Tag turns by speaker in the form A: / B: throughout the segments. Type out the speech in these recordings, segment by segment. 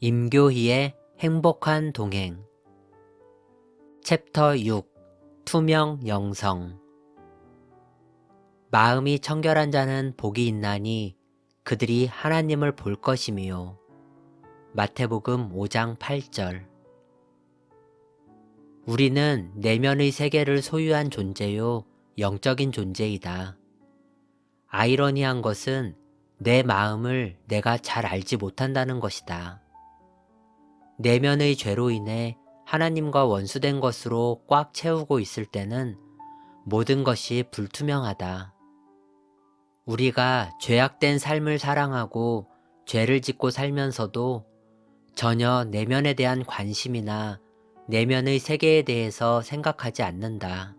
A: 임교희의 행복한 동행 챕터 6 투명 영성 마음이 청결한 자는 복이 있나니 그들이 하나님을 볼 것이미요. 마태복음 5장 8절. 우리는 내면의 세계를 소유한 존재요, 영적인 존재이다. 아이러니한 것은 내 마음을 내가 잘 알지 못한다는 것이다. 내면의 죄로 인해 하나님과 원수된 것으로 꽉 채우고 있을 때는 모든 것이 불투명하다. 우리가 죄악된 삶을 사랑하고 죄를 짓고 살면서도 전혀 내면에 대한 관심이나 내면의 세계에 대해서 생각하지 않는다.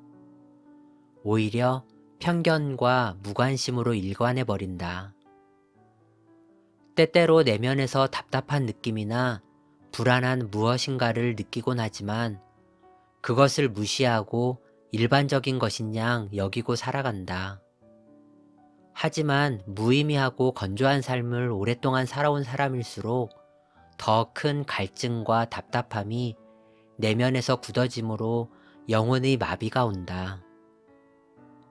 A: 오히려 편견과 무관심으로 일관해버린다. 때때로 내면에서 답답한 느낌이나 불안한 무엇인가를 느끼곤 하지만 그것을 무시하고 일반적인 것인 양 여기고 살아간다. 하지만 무의미하고 건조한 삶을 오랫동안 살아온 사람일수록 더 큰 갈증과 답답함이 내면에서 굳어짐으로 영혼의 마비가 온다.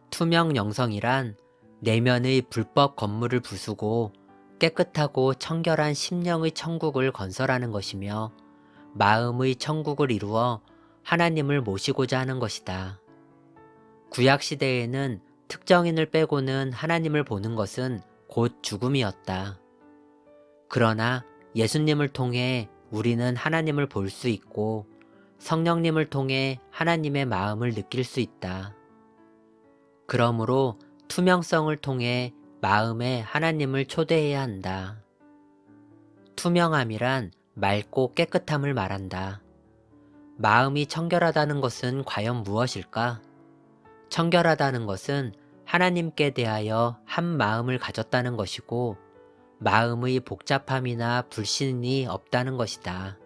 A: 투명 영성이란 내면의 불법 건물을 부수고 깨끗하고 청결한 심령의 천국을 건설하는 것이며 마음의 천국을 이루어 하나님을 모시고자 하는 것이다. 구약시대에는 특정인을 빼고는 하나님을 보는 것은 곧 죽음이었다. 그러나 예수님을 통해 우리는 하나님을 볼 수 있고 성령님을 통해 하나님의 마음을 느낄 수 있다. 그러므로 투명성을 통해 마음에 하나님을 초대해야 한다. 투명함이란 맑고 깨끗함을 말한다. 마음이 청결하다는 것은 과연 무엇일까? 청결하다는 것은 하나님께 대하여 한 마음을 가졌다는 것이고 마음의 복잡함이나 불신이 없다는 것이다.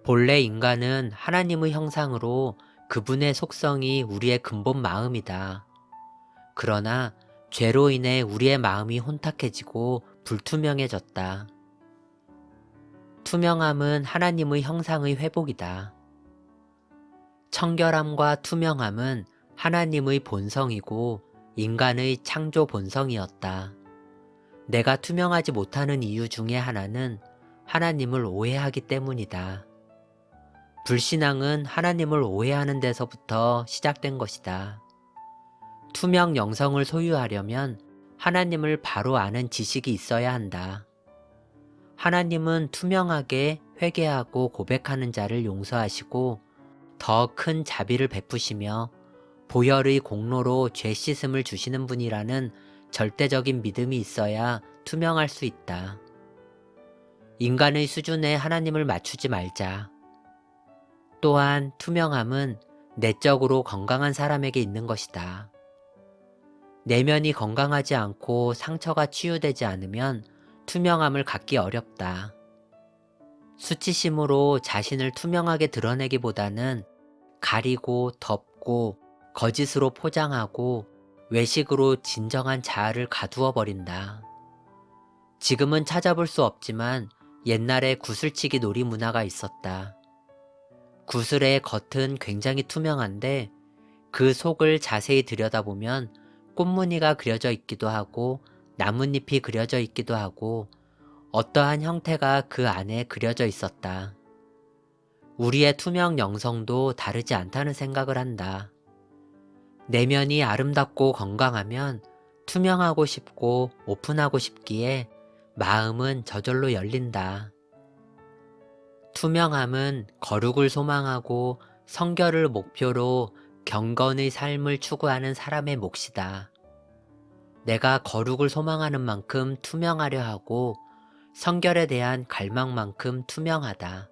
A: 본래 인간은 하나님의 형상으로 그분의 속성이 우리의 근본 마음이다. 그러나 죄로 인해 우리의 마음이 혼탁해지고 불투명해졌다. 투명함은 하나님의 형상의 회복이다. 청결함과 투명함은 하나님의 본성이고 인간의 창조 본성이었다. 내가 투명하지 못하는 이유 중에 하나는 하나님을 오해하기 때문이다. 불신앙은 하나님을 오해하는 데서부터 시작된 것이다. 투명 영성을 소유하려면 하나님을 바로 아는 지식이 있어야 한다. 하나님은 투명하게 회개하고 고백하는 자를 용서하시고 더 큰 자비를 베푸시며 보혈의 공로로 죄 씻음을 주시는 분이라는 절대적인 믿음이 있어야 투명할 수 있다. 인간의 수준에 하나님을 맞추지 말자. 또한 투명함은 내적으로 건강한 사람에게 있는 것이다. 내면이 건강하지 않고 상처가 치유되지 않으면 투명함을 갖기 어렵다. 수치심으로 자신을 투명하게 드러내기보다는 가리고 덮고 거짓으로 포장하고 외식으로 진정한 자아를 가두어 버린다. 지금은 찾아볼 수 없지만 옛날에 구슬치기 놀이 문화가 있었다. 구슬의 겉은 굉장히 투명한데 그 속을 자세히 들여다보면 꽃무늬가 그려져 있기도 하고 나뭇잎이 그려져 있기도 하고 어떠한 형태가 그 안에 그려져 있었다. 우리의 투명 영성도 다르지 않다는 생각을 한다. 내면이 아름답고 건강하면 투명하고 싶고 오픈하고 싶기에 마음은 저절로 열린다. 투명함은 거룩을 소망하고 성결을 목표로 경건의 삶을 추구하는 사람의 몫이다. 내가 거룩을 소망하는 만큼 투명하려 하고 성결에 대한 갈망만큼 투명하다.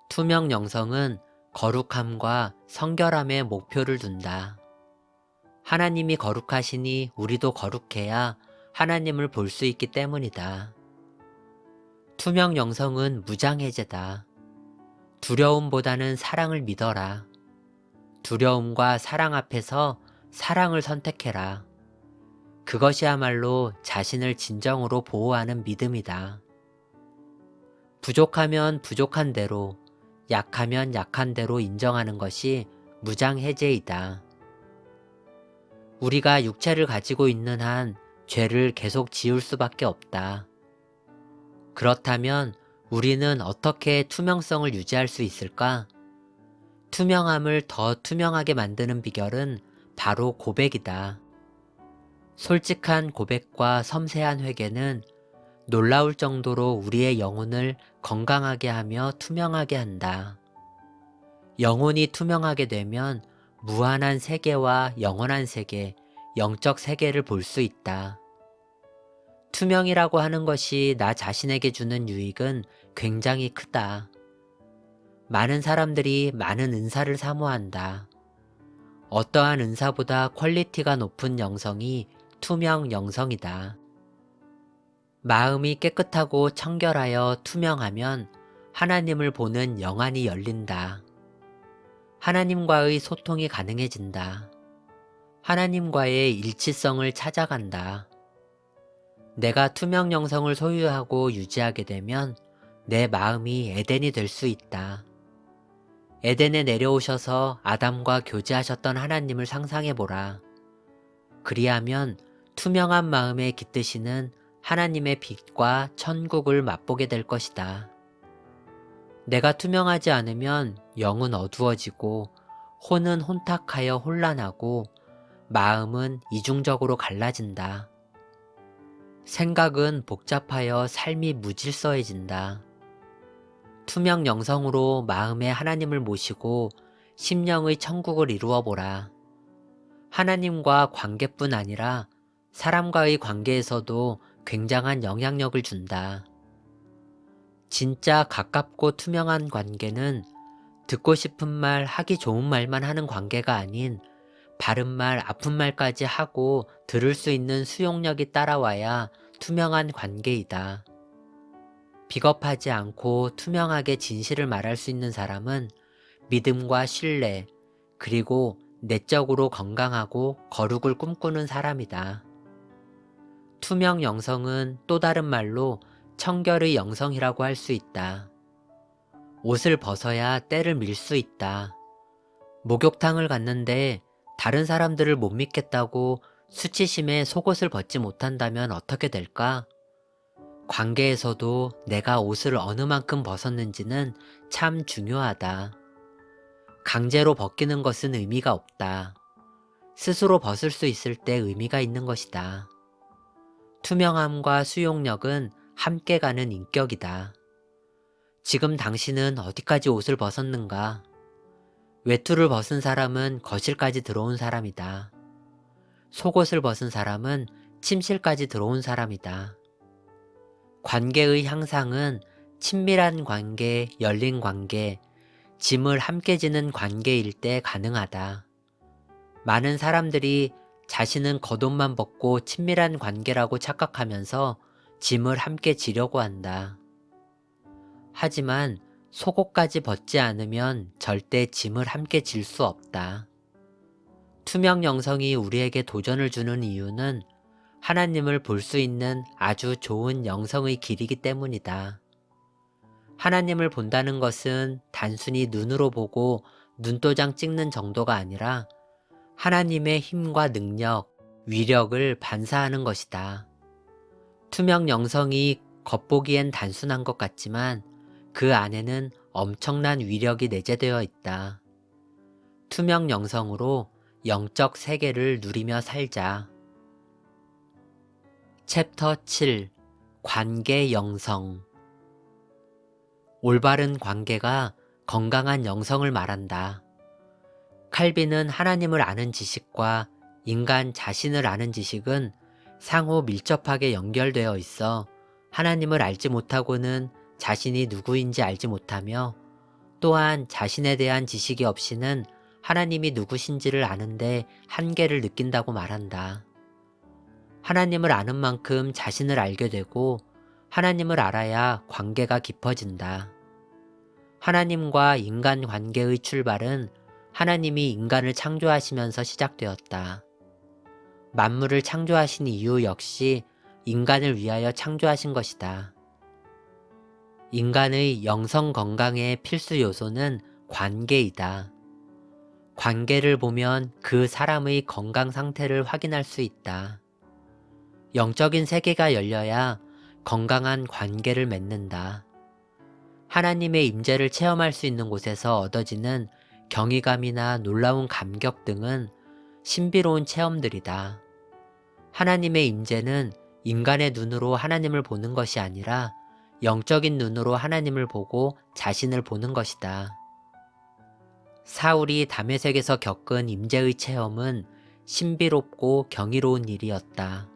A: 투명 영성은 거룩함과 성결함에 목표를 둔다. 하나님이 거룩하시니 우리도 거룩해야 하나님을 볼 수 있기 때문이다. 투명 영성은 무장해제다. 두려움보다는 사랑을 믿어라. 두려움과 사랑 앞에서 사랑을 선택해라. 그것이야말로 자신을 진정으로 보호하는 믿음이다. 부족하면 부족한 대로, 약하면 약한 대로 인정하는 것이 무장해제이다. 우리가 육체를 가지고 있는 한 죄를 계속 지을 수밖에 없다. 그렇다면 우리는 어떻게 투명성을 유지할 수 있을까? 투명함을 더 투명하게 만드는 비결은 바로 고백이다. 솔직한 고백과 섬세한 회개는 놀라울 정도로 우리의 영혼을 건강하게 하며 투명하게 한다. 영혼이 투명하게 되면 무한한 세계와 영원한 세계, 영적 세계를 볼 수 있다. 투명이라고 하는 것이 나 자신에게 주는 유익은 굉장히 크다. 많은 사람들이 많은 은사를 사모한다. 어떠한 은사보다 퀄리티가 높은 영성이 투명 영성이다. 마음이 깨끗하고 청결하여 투명하면 하나님을 보는 영안이 열린다. 하나님과의 소통이 가능해진다. 하나님과의 일치성을 찾아간다. 내가 투명 영성을 소유하고 유지하게 되면 내 마음이 에덴이 될 수 있다. 에덴에 내려오셔서 아담과 교제하셨던 하나님을 상상해보라. 그리하면 투명한 마음에 깃드시는 하나님의 빛과 천국을 맛보게 될 것이다. 내가 투명하지 않으면 영은 어두워지고 혼은 혼탁하여 혼란하고 마음은 이중적으로 갈라진다. 생각은 복잡하여 삶이 무질서해진다. 투명 영성으로 마음에 하나님을 모시고 심령의 천국을 이루어 보라. 하나님과 관계뿐 아니라 사람과의 관계에서도 굉장한 영향력을 준다. 진짜 가깝고 투명한 관계는 듣고 싶은 말, 하기 좋은 말만 하는 관계가 아닌 바른 말, 아픈 말까지 하고 들을 수 있는 수용력이 따라와야 투명한 관계이다. 비겁하지 않고 투명하게 진실을 말할 수 있는 사람은 믿음과 신뢰, 그리고 내적으로 건강하고 거룩을 꿈꾸는 사람이다. 투명 영성은 또 다른 말로 청결의 영성이라고 할 수 있다. 옷을 벗어야 때를 밀 수 있다. 목욕탕을 갔는데 다른 사람들을 못 믿겠다고 수치심에 속옷을 벗지 못한다면 어떻게 될까? 관계에서도 내가 옷을 어느 만큼 벗었는지는 참 중요하다. 강제로 벗기는 것은 의미가 없다. 스스로 벗을 수 있을 때 의미가 있는 것이다. 투명함과 수용력은 함께 가는 인격이다. 지금 당신은 어디까지 옷을 벗었는가? 외투를 벗은 사람은 거실까지 들어온 사람이다. 속옷을 벗은 사람은 침실까지 들어온 사람이다. 관계의 향상은 친밀한 관계, 열린 관계, 짐을 함께 지는 관계일 때 가능하다. 많은 사람들이 자신은 겉옷만 벗고 친밀한 관계라고 착각하면서 짐을 함께 지려고 한다. 하지만 속옷까지 벗지 않으면 절대 짐을 함께 질 수 없다. 투명 영성이 우리에게 도전을 주는 이유는 하나님을 볼 수 있는 아주 좋은 영성의 길이기 때문이다. 하나님을 본다는 것은 단순히 눈으로 보고 눈도장 찍는 정도가 아니라 하나님의 힘과 능력, 위력을 반사하는 것이다. 투명 영성이 겉보기엔 단순한 것 같지만 그 안에는 엄청난 위력이 내재되어 있다. 투명 영성으로 영적 세계를 누리며 살자. 챕터 7 관계 영성. 올바른 관계가 건강한 영성을 말한다. 칼빈은 하나님을 아는 지식과 인간 자신을 아는 지식은 상호 밀접하게 연결되어 있어 하나님을 알지 못하고는 자신이 누구인지 알지 못하며 또한 자신에 대한 지식이 없이는 하나님이 누구신지를 아는데 한계를 느낀다고 말한다. 하나님을 아는 만큼 자신을 알게 되고 하나님을 알아야 관계가 깊어진다. 하나님과 인간 관계의 출발은 하나님이 인간을 창조하시면서 시작되었다. 만물을 창조하신 이유 역시 인간을 위하여 창조하신 것이다. 인간의 영성 건강의 필수 요소는 관계이다. 관계를 보면 그 사람의 건강 상태를 확인할 수 있다. 영적인 세계가 열려야 건강한 관계를 맺는다. 하나님의 임재를 체험할 수 있는 곳에서 얻어지는 경이감이나 놀라운 감격 등은 신비로운 체험들이다. 하나님의 임재는 인간의 눈으로 하나님을 보는 것이 아니라 영적인 눈으로 하나님을 보고 자신을 보는 것이다. 사울이 다메섹에서 겪은 임재의 체험은 신비롭고 경이로운 일이었다.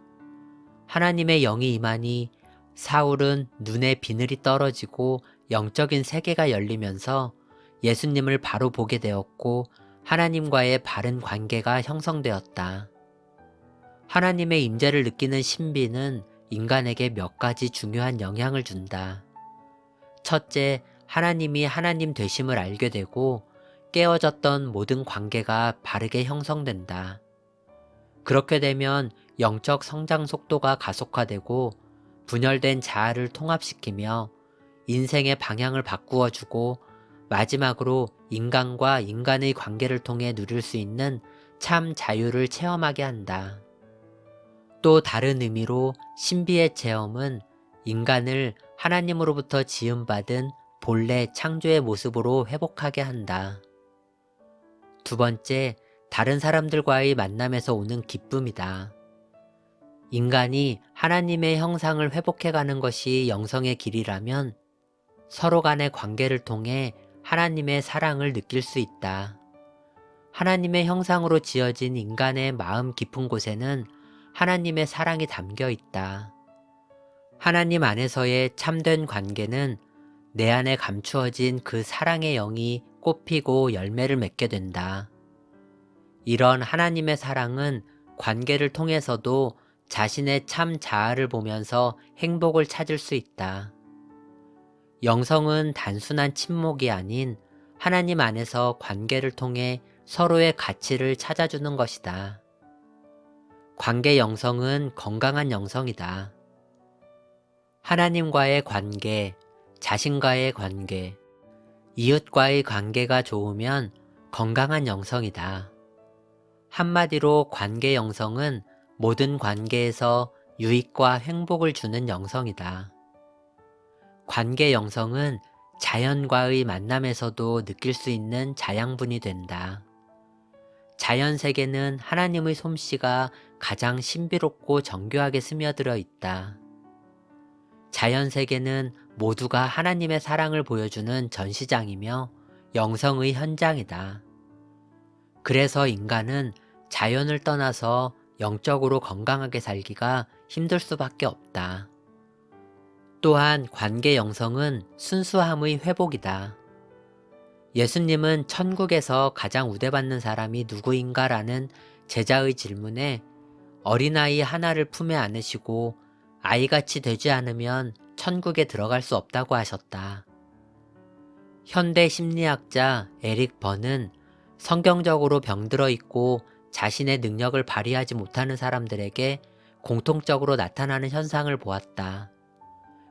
A: 하나님의 영이 임하니 사울은 눈에 비늘이 떨어지고 영적인 세계가 열리면서 예수님을 바로 보게 되었고 하나님과의 바른 관계가 형성되었다. 하나님의 임재를 느끼는 신비는 인간에게 몇 가지 중요한 영향을 준다. 첫째, 하나님이 하나님 되심을 알게 되고 깨어졌던 모든 관계가 바르게 형성된다. 그렇게 되면 영적 성장 속도가 가속화되고 분열된 자아를 통합시키며 인생의 방향을 바꾸어주고 마지막으로 인간과 인간의 관계를 통해 누릴 수 있는 참 자유를 체험하게 한다. 또 다른 의미로 신비의 체험은 인간을 하나님으로부터 지음받은 본래 창조의 모습으로 회복하게 한다. 두 번째, 다른 사람들과의 만남에서 오는 기쁨이다. 인간이 하나님의 형상을 회복해가는 것이 영성의 길이라면 서로 간의 관계를 통해 하나님의 사랑을 느낄 수 있다. 하나님의 형상으로 지어진 인간의 마음 깊은 곳에는 하나님의 사랑이 담겨 있다. 하나님 안에서의 참된 관계는 내 안에 감추어진 그 사랑의 영이 꽃피고 열매를 맺게 된다. 이런 하나님의 사랑은 관계를 통해서도 자신의 참 자아를 보면서 행복을 찾을 수 있다. 영성은 단순한 침묵이 아닌 하나님 안에서 관계를 통해 서로의 가치를 찾아주는 것이다. 관계 영성은 건강한 영성이다. 하나님과의 관계, 자신과의 관계, 이웃과의 관계가 좋으면 건강한 영성이다. 한마디로 관계 영성은 모든 관계에서 유익과 행복을 주는 영성이다. 관계 영성은 자연과의 만남에서도 느낄 수 있는 자양분이 된다. 자연 세계는 하나님의 솜씨가 가장 신비롭고 정교하게 스며들어 있다. 자연 세계는 모두가 하나님의 사랑을 보여주는 전시장이며 영성의 현장이다. 그래서 인간은 자연을 떠나서 영적으로 건강하게 살기가 힘들 수밖에 없다. 또한 관계 영성은 순수함의 회복이다. 예수님은 천국에서 가장 우대받는 사람이 누구인가라는 제자의 질문에 어린아이 하나를 품에 안으시고 아이같이 되지 않으면 천국에 들어갈 수 없다고 하셨다. 현대 심리학자 에릭 번은 성경적으로 병들어 있고 자신의 능력을 발휘하지 못하는 사람들에게 공통적으로 나타나는 현상을 보았다.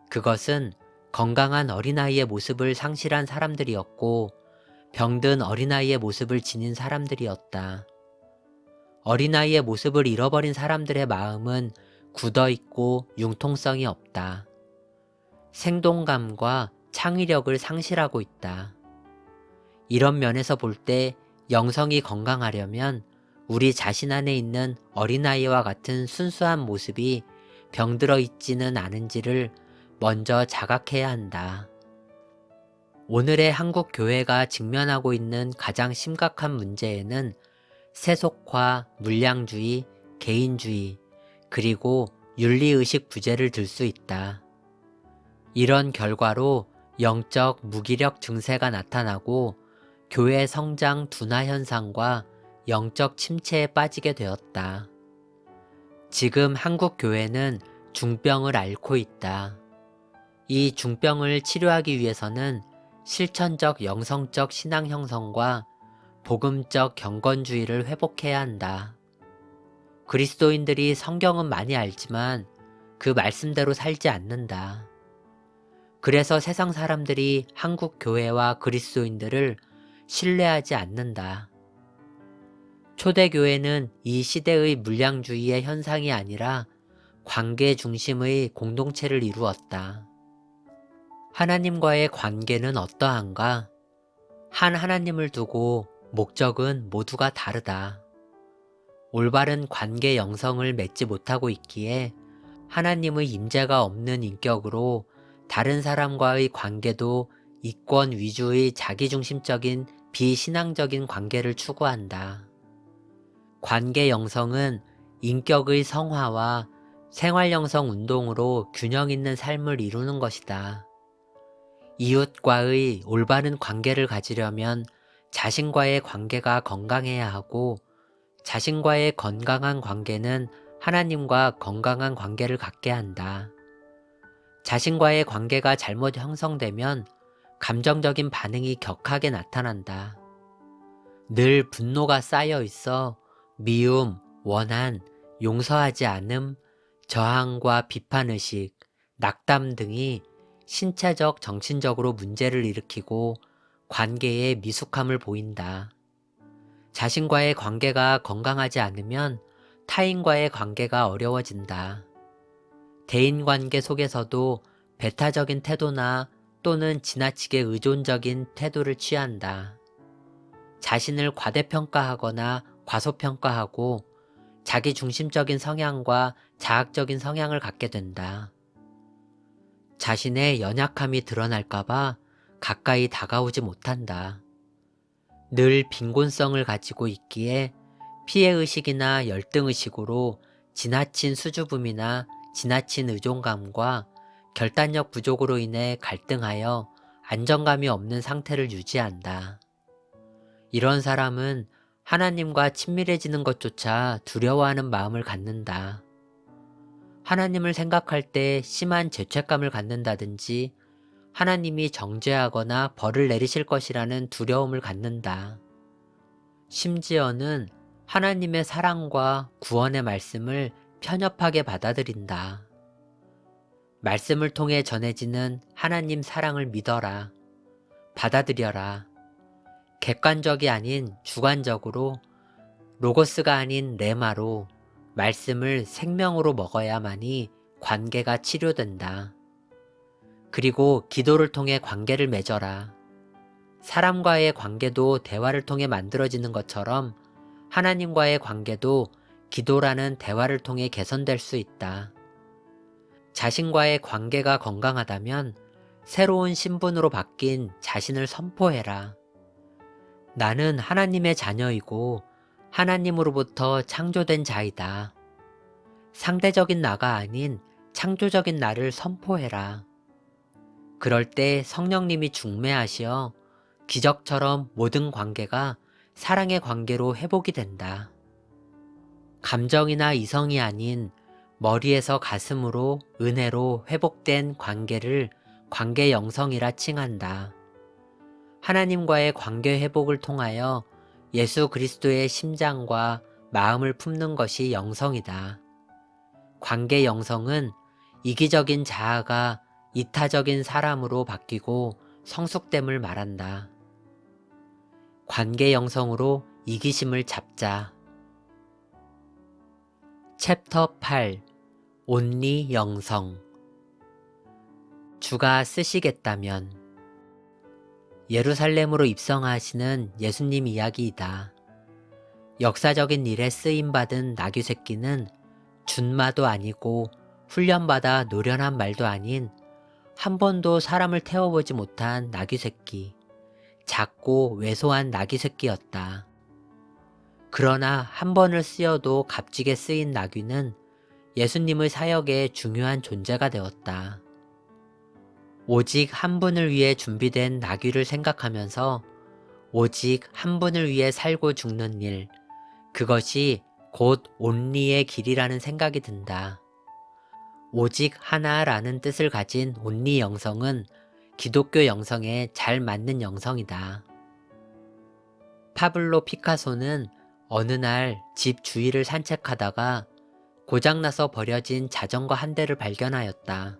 A: 그것은 건강한 어린아이의 모습을 상실한 사람들이었고 병든 어린아이의 모습을 지닌 사람들이었다. 어린아이의 모습을 잃어버린 사람들의 마음은 굳어있고 융통성이 없다. 생동감과 창의력을 상실하고 있다. 이런 면에서 볼 때 영성이 건강하려면 우리 자신 안에 있는 어린아이와 같은 순수한 모습이 병들어 있지는 않은지를 먼저 자각해야 한다. 오늘의 한국 교회가 직면하고 있는 가장 심각한 문제에는 세속화, 물량주의, 개인주의, 그리고 윤리의식 부재를 들 수 있다. 이런 결과로 영적 무기력 증세가 나타나고 교회 성장 둔화 현상과 영적 침체에 빠지게 되었다. 지금 한국 교회는 중병을 앓고 있다. 이 중병을 치료하기 위해서는 실천적 영성적 신앙 형성과 복음적 경건주의를 회복해야 한다. 그리스도인들이 성경은 많이 알지만 그 말씀대로 살지 않는다. 그래서 세상 사람들이 한국 교회와 그리스도인들을 신뢰하지 않는다. 초대교회는 이 시대의 물량주의의 현상이 아니라 관계 중심의 공동체를 이루었다. 하나님과의 관계는 어떠한가? 한 하나님을 두고 목적은 모두가 다르다. 올바른 관계 영성을 맺지 못하고 있기에 하나님의 임재가 없는 인격으로 다른 사람과의 관계도 이권 위주의 자기중심적인 비신앙적인 관계를 추구한다. 관계 영성은 인격의 성화와 생활 영성 운동으로 균형 있는 삶을 이루는 것이다. 이웃과의 올바른 관계를 가지려면 자신과의 관계가 건강해야 하고, 자신과의 건강한 관계는 하나님과 건강한 관계를 갖게 한다. 자신과의 관계가 잘못 형성되면 감정적인 반응이 격하게 나타난다. 늘 분노가 쌓여 있어 미움, 원한, 용서하지 않음, 저항과 비판의식, 낙담 등이 신체적, 정신적으로 문제를 일으키고 관계에 미숙함을 보인다. 자신과의 관계가 건강하지 않으면 타인과의 관계가 어려워진다. 대인관계 속에서도 배타적인 태도나 또는 지나치게 의존적인 태도를 취한다. 자신을 과대평가하거나 과소평가하고 자기중심적인 성향과 자학적인 성향을 갖게 된다. 자신의 연약함이 드러날까봐 가까이 다가오지 못한다. 늘 빈곤성을 가지고 있기에 피해의식이나 열등의식으로 지나친 수줍음이나 지나친 의존감과 결단력 부족으로 인해 갈등하여 안정감이 없는 상태를 유지한다. 이런 사람은 하나님과 친밀해지는 것조차 두려워하는 마음을 갖는다. 하나님을 생각할 때 심한 죄책감을 갖는다든지 하나님이 정죄하거나 벌을 내리실 것이라는 두려움을 갖는다. 심지어는 하나님의 사랑과 구원의 말씀을 편협하게 받아들인다. 말씀을 통해 전해지는 하나님 사랑을 믿어라. 받아들여라. 객관적이 아닌 주관적으로, 로고스가 아닌 레마로 말씀을 생명으로 먹어야만이 관계가 치료된다. 그리고 기도를 통해 관계를 맺어라. 사람과의 관계도 대화를 통해 만들어지는 것처럼 하나님과의 관계도 기도라는 대화를 통해 개선될 수 있다. 자신과의 관계가 건강하다면 새로운 신분으로 바뀐 자신을 선포해라. 나는 하나님의 자녀이고 하나님으로부터 창조된 자이다. 상대적인 나가 아닌 창조적인 나를 선포해라. 그럴 때 성령님이 중매하시어 기적처럼 모든 관계가 사랑의 관계로 회복이 된다. 감정이나 이성이 아닌 머리에서 가슴으로 은혜로 회복된 관계를 관계 영성이라 칭한다. 하나님과의 관계 회복을 통하여 예수 그리스도의 심장과 마음을 품는 것이 영성이다. 관계 영성은 이기적인 자아가 이타적인 사람으로 바뀌고 성숙됨을 말한다. 관계 영성으로 이기심을 잡자. 챕터 8 온리 영성. 주가 쓰시겠다면. 예루살렘으로 입성하시는 예수님 이야기이다. 역사적인 일에 쓰임받은 나귀 새끼는 준마도 아니고 훈련받아 노련한 말도 아닌 한 번도 사람을 태워보지 못한 나귀 새끼, 작고 왜소한 나귀 새끼였다. 그러나 한 번을 쓰여도 값지게 쓰인 나귀는 예수님의 사역에 중요한 존재가 되었다. 오직 한 분을 위해 준비된 나귀를 생각하면서 오직 한 분을 위해 살고 죽는 일, 그것이 곧 온리의 길이라는 생각이 든다. 오직 하나라는 뜻을 가진 온리 영성은 기독교 영성에 잘 맞는 영성이다. 파블로 피카소는 어느 날 집 주위를 산책하다가 고장나서 버려진 자전거 한 대를 발견하였다.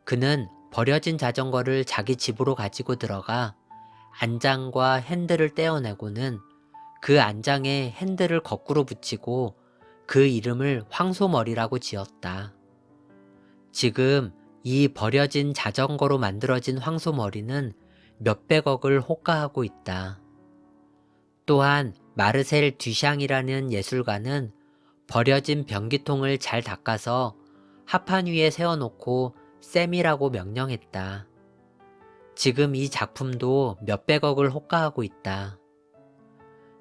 A: 그는 버려진 자전거를 자기 집으로 가지고 들어가 안장과 핸들을 떼어내고는 그 안장에 핸들을 거꾸로 붙이고 그 이름을 황소머리라고 지었다. 지금 이 버려진 자전거로 만들어진 황소머리는 몇백억을 호가하고 있다. 또한 마르셀 듀샹이라는 예술가는 버려진 변기통을 잘 닦아서 합판 위에 세워놓고 쌤이라고 명령했다. 지금 이 작품도 몇백억을 호가하고 있다.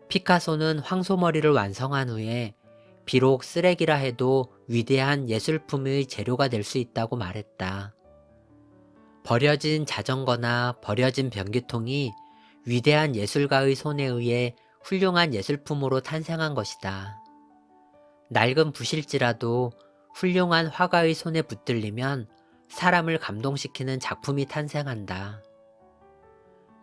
A: 피카소는 황소머리를 완성한 후에 비록 쓰레기라 해도 위대한 예술품의 재료가 될 수 있다고 말했다. 버려진 자전거나 버려진 변기통이 위대한 예술가의 손에 의해 훌륭한 예술품으로 탄생한 것이다. 낡은 붓일지라도 훌륭한 화가의 손에 붙들리면 사람을 감동시키는 작품이 탄생한다.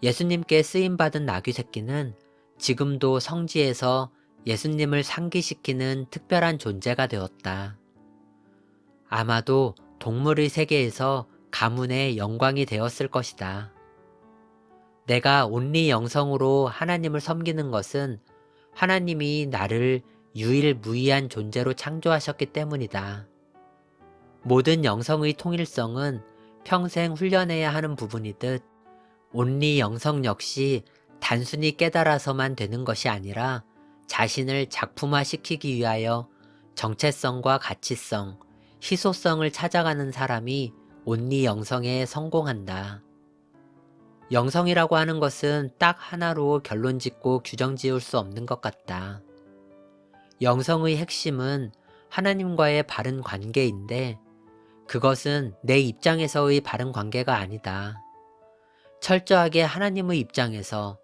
A: 예수님께 쓰임받은 나귀 새끼는 지금도 성지에서 예수님을 상기시키는 특별한 존재가 되었다. 아마도 동물의 세계에서 가문의 영광이 되었을 것이다. 내가 온리 영성으로 하나님을 섬기는 것은 하나님이 나를 유일무이한 존재로 창조하셨기 때문이다. 모든 영성의 통일성은 평생 훈련해야 하는 부분이듯 온리 영성 역시 단순히 깨달아서만 되는 것이 아니라 자신을 작품화시키기 위하여 정체성과 가치성, 희소성을 찾아가는 사람이 온리 영성에 성공한다. 영성이라고 하는 것은 딱 하나로 결론 짓고 규정 지을 수 없는 것 같다. 영성의 핵심은 하나님과의 바른 관계인데 그것은 내 입장에서의 바른 관계가 아니다. 철저하게 하나님의 입장에서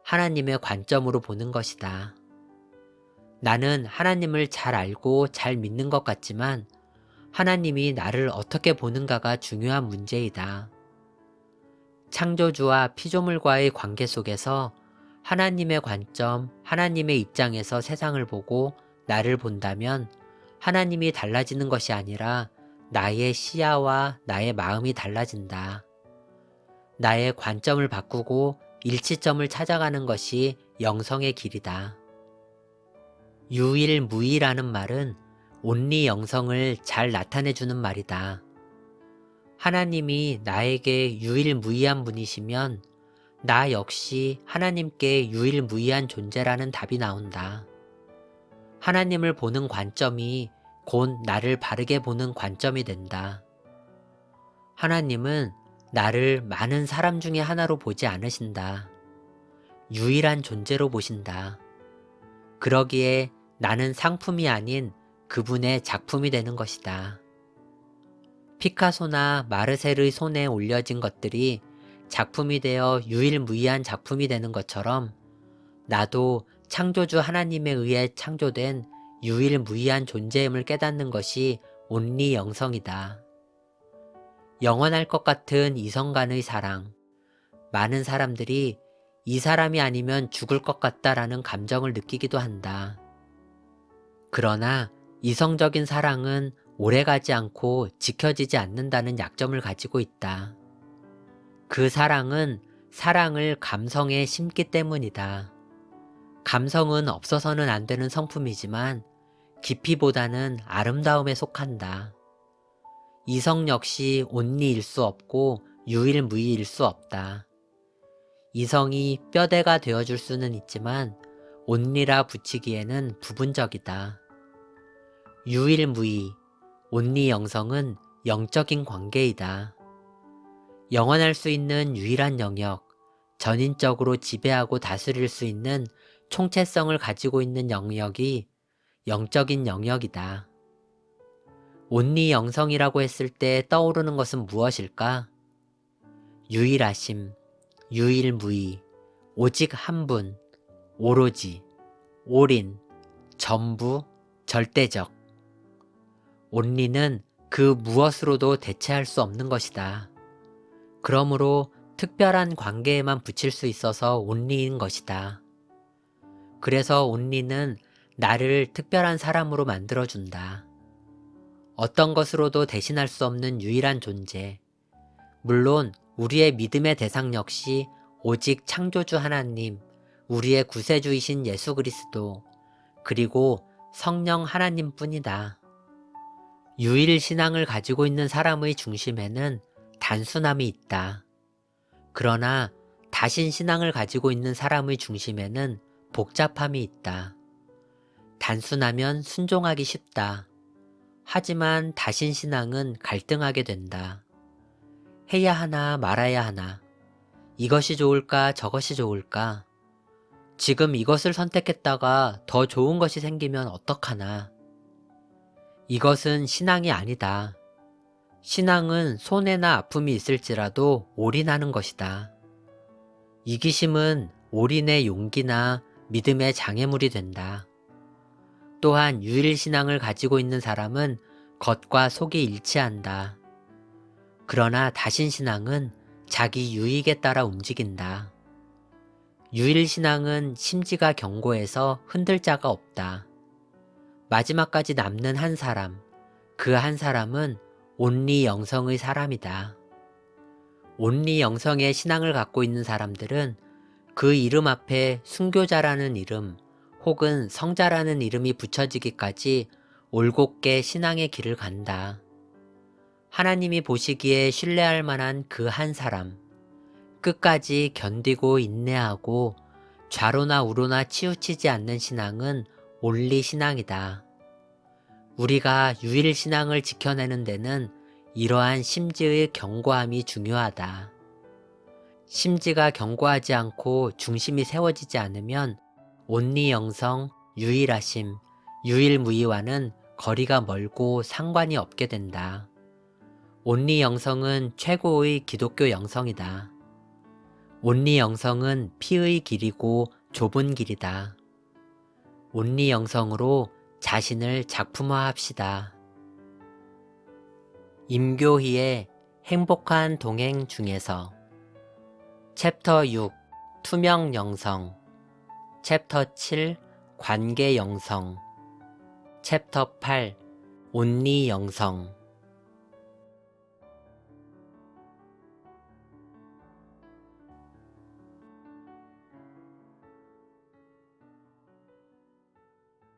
A: 하나님의 관점으로 보는 것이다. 나는 하나님을 잘 알고 잘 믿는 것 같지만 하나님이 나를 어떻게 보는가가 중요한 문제이다. 창조주와 피조물과의 관계 속에서 하나님의 관점, 하나님의 입장에서 세상을 보고 나를 본다면 하나님이 달라지는 것이 아니라 나의 시야와 나의 마음이 달라진다. 나의 관점을 바꾸고 일치점을 찾아가는 것이 영성의 길이다. 유일무이라는 말은 온리 영성을 잘 나타내주는 말이다. 하나님이 나에게 유일무이한 분이시면 나 역시 하나님께 유일무이한 존재라는 답이 나온다. 하나님을 보는 관점이 곧 나를 바르게 보는 관점이 된다. 하나님은 나를 많은 사람 중에 하나로 보지 않으신다. 유일한 존재로 보신다. 그러기에 나는 상품이 아닌 그분의 작품이 되는 것이다. 피카소나 마르셀의 손에 올려진 것들이 작품이 되어 유일무이한 작품이 되는 것처럼 나도 창조주 하나님에 의해 창조된 유일무이한 존재임을 깨닫는 것이 온리 영성이다. 영원할 것 같은 이성 간의 사랑. 많은 사람들이 이 사람이 아니면 죽을 것 같다라는 감정을 느끼기도 한다. 그러나 이성적인 사랑은 오래가지 않고 지켜지지 않는다는 약점을 가지고 있다. 그 사랑은 사랑을 감성에 심기 때문이다. 감성은 없어서는 안 되는 성품이지만 깊이보다는 아름다움에 속한다. 이성 역시 온리일 수 없고 유일무이일 수 없다. 이성이 뼈대가 되어줄 수는 있지만 온리라 붙이기에는 부분적이다. 유일무이, 온리 영성은 영적인 관계이다. 영원할 수 있는 유일한 영역, 전인적으로 지배하고 다스릴 수 있는 총체성을 가지고 있는 영역이 영적인 영역이다. 온리 영성이라고 했을 때 떠오르는 것은 무엇일까? 유일하심, 유일무이, 오직 한 분, 오로지, 올인, 전부, 절대적. 온리는 그 무엇으로도 대체할 수 없는 것이다. 그러므로 특별한 관계에만 붙일 수 있어서 온리인 것이다. 그래서 온리는 나를 특별한 사람으로 만들어준다. 어떤 것으로도 대신할 수 없는 유일한 존재. 물론 우리의 믿음의 대상 역시 오직 창조주 하나님, 우리의 구세주이신 예수 그리스도, 그리고 성령 하나님뿐이다. 유일 신앙을 가지고 있는 사람의 중심에는 단순함이 있다. 그러나 다신 신앙을 가지고 있는 사람의 중심에는 복잡함이 있다. 단순하면 순종하기 쉽다. 하지만 다신 신앙은 갈등하게 된다. 해야 하나 말아야 하나. 이것이 좋을까 저것이 좋을까. 지금 이것을 선택했다가 더 좋은 것이 생기면 어떡하나. 이것은 신앙이 아니다. 신앙은 손해나 아픔이 있을지라도 올인하는 것이다. 이기심은 올인의 용기나 믿음의 장애물이 된다. 또한 유일신앙을 가지고 있는 사람은 겉과 속이 일치한다. 그러나 다신신앙은 자기 유익에 따라 움직인다. 유일신앙은 심지가 견고해서 흔들 자가 없다. 마지막까지 남는 한 사람, 그 한 사람은 온리 영성의 사람이다. 온리 영성의 신앙을 갖고 있는 사람들은 그 이름 앞에 순교자라는 이름 혹은 성자라는 이름이 붙여지기까지 올곧게 신앙의 길을 간다. 하나님이 보시기에 신뢰할 만한 그 한 사람, 끝까지 견디고 인내하고 좌로나 우로나 치우치지 않는 신앙은 온리 신앙이다. 우리가 유일 신앙을 지켜내는 데는 이러한 심지의 견고함이 중요하다. 심지가 견고하지 않고 중심이 세워지지 않으면 온리 영성, 유일하심, 유일무이와는 거리가 멀고 상관이 없게 된다. 온리 영성은 최고의 기독교 영성이다. 온리 영성은 피의 길이고 좁은 길이다. 온리 영성으로 자신을 작품화합시다. 임교희의 행복한 동행 중에서 챕터 6 투명 영성, 챕터 7 관계 영성, 챕터 8 온리 영성.